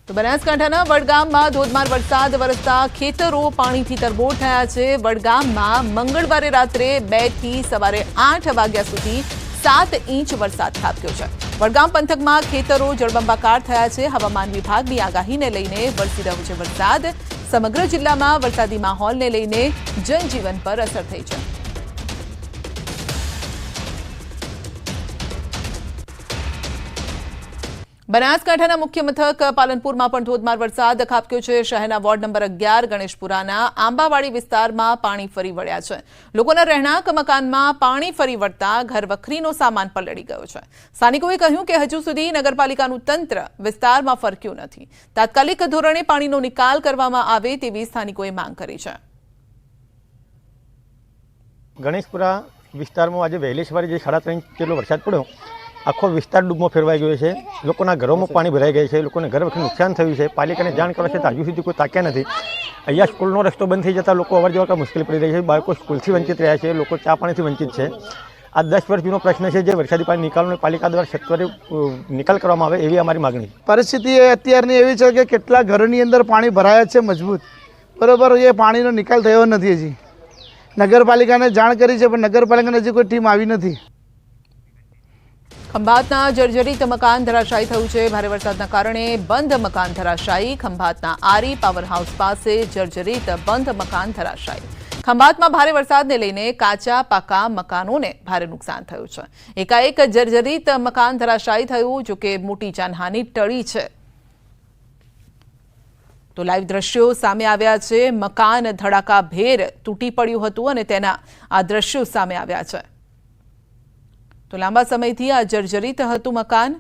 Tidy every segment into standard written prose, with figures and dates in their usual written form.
તો બનાસકાંઠાના વડગામમાં ધોધમાર વરસાદ વરસતા ખેતરો પાણીથી તરબોળ થયા છે। વડગામમાં મંગળવારે રાત્રે 2 થી સવારે 8 વાગ્યા સુધી 7 ઇંચ વરસાદ ખાબક્યો છે। વડગામ પંથકમાં ખેતરો જળબંબાકાર થયા છે। હવામાન વિભાગની આગાહીને લઈને વરસી રહ્યો છે વરસાદ। સમગ્ર જિલ્લામાં વરસાદી માહોલને લઈને જનજીવન પર અસર થઈ છે। બનાસકાંઠાના મુખ્ય મથક પાલનપુરમાં પણ ધોધમાર વરસાદ ખાબક્યો છે। શહેરના વોર્ડ નંબર 11 ગણેશપુરાના આંબાવાડી વિસ્તારમાં પાણી ફરી વળ્યા છે। લોકોના રહેણાંક મકાનમાં પાણી ફરી વળતા ઘરવખરીનો સામાન પલળી ગયો છે। સ્થાનિકોએ કહ્યું કે હજુ સુધી નગરપાલિકાનું તંત્ર વિસ્તારમાં ફરક્યું નથી। તાત્કાલિક ધોરણે પાણીનો નિકાલ કરવામાં આવે તેવી સ્થાનિકોએ માંગ કરી છે। ગણેશપુરા વિસ્તારમાં આજે વહેલી સવારે જે 3.5 ઇંચ જેટલો વરસાદ પડ્યો, આખો વિસ્તાર ડૂબમાં ફેરવાઈ ગયો છે। લોકોના ઘરોમાં પાણી ભરાઈ ગયા છે। લોકોને ઘર વખત નુકસાન થયું છે। પાલિકાને જાણ કરવા છતાં હજુ સુધી કોઈ તાક્યા નથી। અહીંયા સ્કૂલનો રસ્તો બંધ થઈ જતાં લોકો અવર જવર મુશ્કેલી પડી રહી છે। બાળકો સ્કૂલથી વંચિત રહ્યા છે। લોકો ચા પાણીથી વંચિત છે। આ 10 વર્ષ જૂનો પ્રશ્ન છે, જે વરસાદી પાણી નિકાલનો પાલિકા દ્વારા સત્વરે નિકાલ કરવામાં આવે એવી અમારી માગણી છે। પરિસ્થિતિ અત્યારની એવી છે કે કેટલા ઘરોની અંદર પાણી ભરાયા છે મજબૂત, બરાબર। એ પાણીનો નિકાલ થયો નથી। હજી નગરપાલિકાને જાણ કરી છે, પણ નગરપાલિકાની હજી કોઈ ટીમ આવી નથી। ખંભાતના જર્જરિત મકાન ધરાશાયી થયું છે। ભારે વરસાદના કારણે બંધ મકાન ધરાશાયી। ખંભાતના આરી પાવર હાઉસ પાસે જર્જરિત બંધ મકાન ધરાશાયી। ખંભાતમાં ભારે વરસાદને લઈને કાચા પાકા મકાનોને ભારે નુકસાન થયું છે। એકાએક જર્જરિત મકાન ધરાશાયી થયું, જો કે મોટી જાનહાનિ ટળી છે। તો લાઈવ દ્રશ્યો સામે આવ્યા છે। મકાન ધડાકાભેર તૂટી પડ્યું હતું અને તેના આ દ્રશ્યો સામે આવ્યા છે। તો લાંબા સમયથી આ જર્જરિત હતું મકાન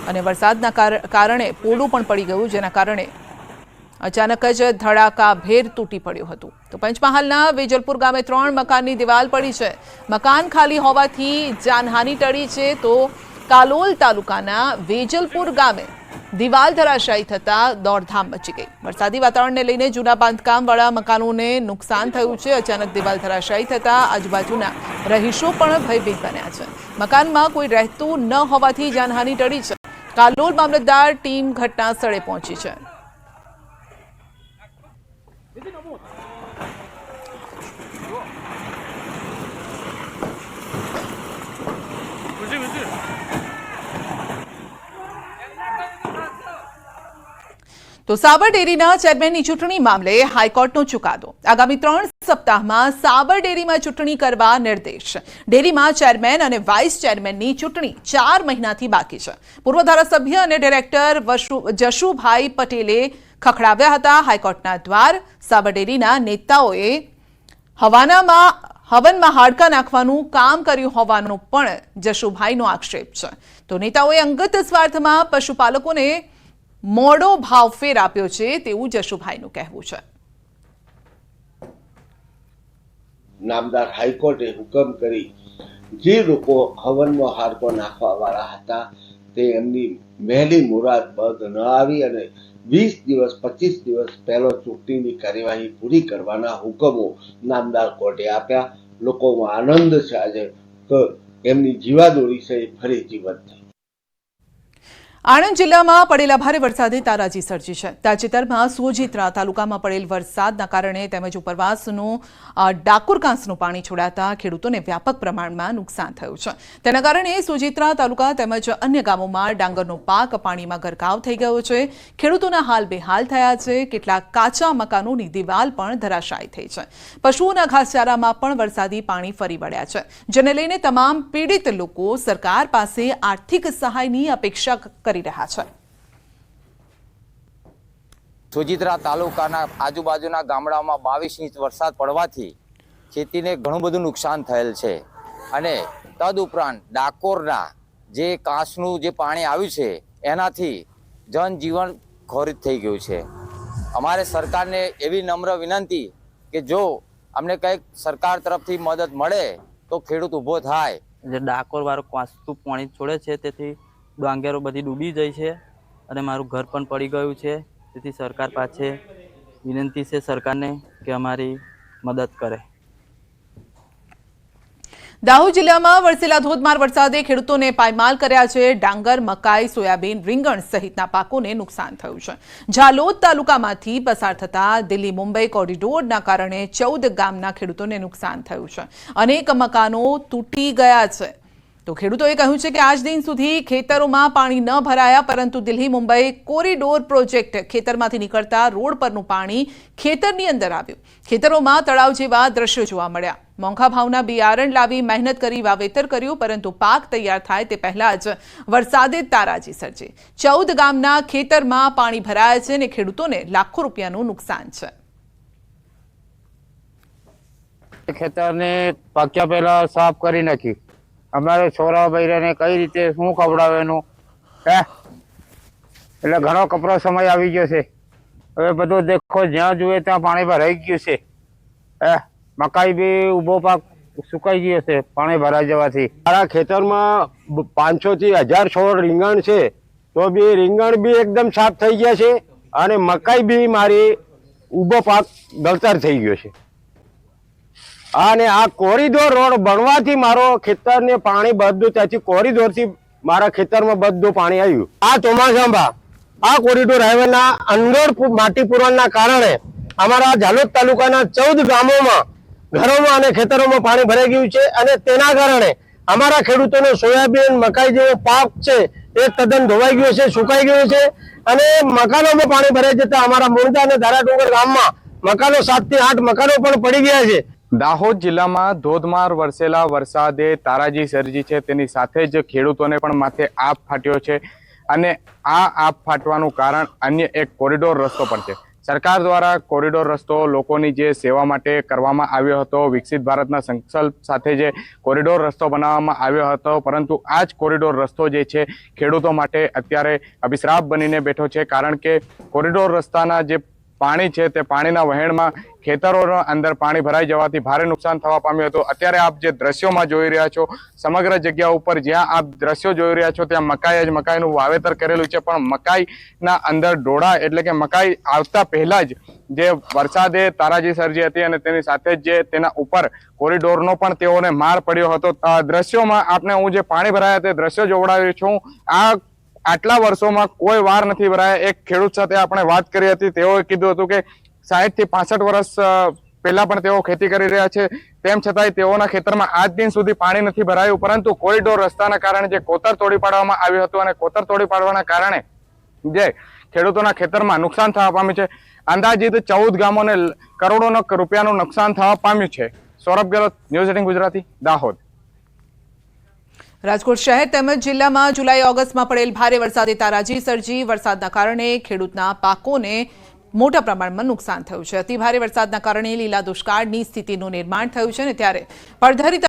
અને વરસાદના કારણે પોલું પણ પડી ગયું, જેના કારણે અચાનક જ ધડાકાભેર તૂટી પડ્યું હતું। તો પંચમહાલના વેજલપુર ગામે 3 મકાનની દિવાલ પડી છે। મકાન ખાલી હોવાથી જાનહાનિ ટળી છે। તો કાલોલ તાલુકાના વેજલપુર ગામે દિવાલ ધરાશાયી થતા દોડધામ મચી ગઈ। વરસાદી વાતાવરણને લઈને જૂના બાંધકામવાળા મકાનોને નુકસાન થયું છે। અચાનક દિવાલ ધરાશાયી થતા આજુબાજુના રહીશો પણ ભયભીત બન્યા છે। મકાનમાં કોઈ રહેતું ન હોવાથી જાનહાનિ ટળી છે। કાલોલ મામલતદાર ટીમ ઘટના સ્થળે પહોંચી છે। તો સાબર ડેરીના ચેરમેનની ચૂંટણી મામલે હાઈકોર્ટનો ચુકાદો। આગામી 3 સપ્તાહમાં સાબર ડેરીમાં ચૂંટણી કરવા નિર્દેશ। ડેરીમાં ચેરમેન અને વાઇસ ચેરમેનની ચૂંટણી 4 મહિનાથી બાકી છે। પૂર્વ ધારાસભ્ય અને ડિરેક્ટર જશુભાઈ પટેલે ખખડાવ્યા હતા હાઈકોર્ટના દ્વાર। સાબર ડેરીના નેતાઓએ હવનમાં હાડકા નાખવાનું કામ કર્યું હોવાનો પણ જશુભાઈનો આક્ષેપ છે। તો નેતાઓએ અંગત સ્વાર્થમાં પશુપાલકોને મોડો ભાવફેર આપ્યો છે તેવું જશુભાઈનું કહેવું છે। નામદાર હાઈકોર્ટે હુકમ કરી જે લોકો હવનમાં હાડકો નાખવા વાળા હતા તે એમની મહેલી મુરાદ બદ ન આવી અને 20 દિવસ 25 દિવસ પહેલો ચૂંટણીની કાર્યવાહી પૂરી કરવાના હુકમો નામદાર કોર્ટે આપ્યા। લોકોમાં આનંદ છે આજે કે એમની જીવાદોરી છે ફરી જીવંત થઈ। આણંદ જિલ્લામાં પડેલા ભારે વરસાદે તારાજી સર્જી છે। તાજેતરમાં સોજિત્રા તાલુકામાં પડેલ વરસાદના કારણે તેમજ ઉપરવાસનું ડાકોર કાંસનું પાણી છોડાતા ખેડૂતોને વ્યાપક પ્રમાણમાં નુકસાન થયું છે। તેના કારણે સોજિત્રા તાલુકા તેમજ અન્ય ગામોમાં ડાંગરનો પાક પાણીમાં ગરકાવ થઈ ગયો છે। ખેડૂતોના હાલ બેહાલ થયા છે। કેટલાક કાચા મકાનોની દિવાલ પણ ધરાશાયી થઈ છે। પશુઓના ઘાસચારામાં પણ વરસાદી પાણી ફરી વળ્યા છે, જેને લઈને તમામ પીડિત લોકો સરકાર પાસે આર્થિક સહાયની અપેક્ષા કરી રહ્યા છે। સોજિત્રા તાલુકાના આજુબાજુના ગામડાઓમાં 22 ઇંચ વરસાદ પડવાથી ખેતીને ઘણું બધું નુકસાન થયેલ છે અને તદુપરાંત ડાકોરના જે કાંસનું જે પાણી આવ્યું છે એનાથી જનજીવન ખોરિત થઈ ગયું છે। અમારે સરકારને એવી નમ્ર વિનંતી કે જો અમને કંઈક સરકાર તરફથી મદદ મળે તો ખેડૂત ઊભો થાય। જે ડાકોર વાળું કાંસનું પાણી છોડે છે તેથી ડાંગરો બધી ડૂબી જાય છે અને મારું ઘર પણ પડી ગયું છે। તેથી સરકાર પાસે વિનંતી છે સરકારને કે અમારી મદદ કરે। દાહોદ જિલ્લામાં વરસેલા ધોધમાર વરસાદે ખેડૂતોને પાયમાલ કર્યા છે। ડાંગર, મકાઈ, સોયાબીન, રીંગણ સહિતના પાકોને નુકસાન થયું છે। ઝાલોદ તાલુકામાંથી પસાર થતા દિલ્હી મુંબઈ કોરિડોરના કારણે 14 ગામના ખેડૂતોને નુકસાન થયું છે। અનેક મકાનો તૂટી ગયા છે। તો ખેડૂતોએ કહ્યું છે કે આજ દિન સુધી ખેતરોમાં પાણી ન ભરાયા, પરંતુ દિલ્હી મુંબઈ કોરિડોર પ્રોજેક્ટ ખેતરમાંથી નીકળતા રોડ પરનું પાણી ખેતરની અંદર આવ્યું। ખેતરોમાં તળાવ જેવા દ્રશ્યો જોવા મળ્યા। મોંઘા ભાવના બિયારણ લાવી મહેનત કરી વાવેતર કર્યું, પરંતુ પાક તૈયાર થાય તે પહેલા જ વરસાદે તારાજી સર્જી। 14 ગામના ખેતરમાં પાણી ભરાયા છે અને ખેડૂતોને લાખો રૂપિયાનું નુકસાન છે। ખેતરને પાક્યા પહેલા સાફ કરી નાખી। અમારે છોરા બૈરાને કઈ રીતે શું ખવડાવવાનું હે, એટલે ઘણો કપરો સમય આવી ગયો છે। હવે બધું દેખો, જ્યાં જોઈએ ત્યાં પાણી ભરાઈ ગયું છે। હે, મકાઈ બી ઊભો પાક સુકાઈ ગયો છે પાણી ભરાઈ જવાથી। મારા ખેતરમાં 500 થી 1000 છોડ રીંગણ છે, તો બી રીંગણ બી એકદમ સાફ થઈ ગયા છે અને મકાઈ બી મારી ઊભો પાક ગળતર થઈ ગયો છે। અને આ કોરિડોર રોડ બનવાથી મારો ખેતરને પાણી બધું ત્યાંથી કોરિડોરથી મારા ખેતરમાં બધું પાણી આવ્યું। આ ચોમાસામાં આ કોરિડોર હાઈવેના અંડોળ માટી પુરવાના કારણે અમારા ઝાલોદ તાલુકાના 14 ગામોમાં ઘરોમાં અને ખેતરોમાં પાણી ભરાઈ ગયું છે અને તેના કારણે અમારા ખેડૂતોનો સોયાબીન, મકાઈ જેવો પાક છે એ તદ્દન ધોવાઈ ગયો છે, સુકાઈ ગયો છે અને મકાનોમાં પાણી ભરાઈ જતા અમારા મુંદા અને ધારાડુંગર ગામમાં મકાનો 7 થી 8 મકાનો પણ પડી ગયા છે। દાહોદ જિલ્લામાં ધોધમાર વરસેલા વરસાદે તારાજી સર્જી છે, તેની સાથે જ ખેડૂતોને પણ માથે આપ ફાટ્યો છે અને આ આપ ફાટવાનું કારણ અન્ય એક કોરિડોર રસ્તો પણ છે। સરકાર દ્વારા કોરિડોર રસ્તો લોકોની જે સેવા માટે કરવામાં આવ્યો હતો, વિકસિત ભારતના સંકલ્પ સાથે જે કોરિડોર રસ્તો બનાવવામાં આવ્યો હતો, પરંતુ આ જ કોરિડોર રસ્તો જે છે ખેડૂતો માટે અત્યારે અભિશ્રાપ બનીને બેઠો છે। કારણ કે કોરિડોર રસ્તાના જે પાણી છે તે પાણીના વહેણમાં ખેતરોના અંદર પાણી ભરાઈ જવાથી ભારે નુકસાન થવા પામ્યું હતું। અત્યારે આપ જે દ્રશ્યોમાં જોઈ રહ્યા છો, સમગ્ર જગ્યા ઉપર જ્યાં આપ દ્રશ્યો જોઈ રહ્યા છો ત્યાં મકાઈનું વાવેતર કરેલું છે, પણ મકાઈના અંદર ડોળા એટલે કે મકાઈ આવતા પહેલા જ જે વરસાદે તારાજી સર્જી હતી અને તેની સાથે જ જે તેના ઉપર કોરિડોરનો પણ તેઓને માર પડ્યો હતો। દ્રશ્યોમાં આપને હું જે પાણી ભરાયા તે દ્રશ્યો જોવડાવી છું। આટલા વર્ષોમાં કોઈ વાર નથી ભરાયા। એક ખેડૂત સાથે આપણે વાત કરી હતી, તેઓએ કીધું હતું કે 60 થી 65 વર્ષ પહેલા પણ તેઓ ખેતી કરી રહ્યા છે, તેમ છતાંય તેઓના ખેતરમાં આજ દિન સુધી પાણી નથી ભરાયું। પરંતુ કોરિડોર રસ્તાના કારણે જે કોતર તોડી પાડવામાં આવ્યું હતું અને કોતર તોડી પાડવાના કારણે જે ખેડૂતોના ખેતરમાં નુકસાન થવા પામ્યું છે, અંદાજિત 14 ગામોને કરોડોના રૂપિયાનું નુકસાન થવા પામ્યું છે। સૌરભ ગેહલોત, ન્યૂઝ 18 ગુજરાતી, દાહોદ। રાજકોટ શહેર તેમજ જિલ્લામાં જુલાઈ-ઓગસ્ટમાં પડેલ ભારે વરસાદે તારાજી સર્જી। વરસાદના કારણે ખેડૂતના પાકોને મોટા પ્રમાણમાં નુકસાન થયું છે। અતિ ભારે વરસાદના કારણે લીલા દુષ્કાળની સ્થિતિનું નિર્માણ થયું છે અને ત્યારે પડધરી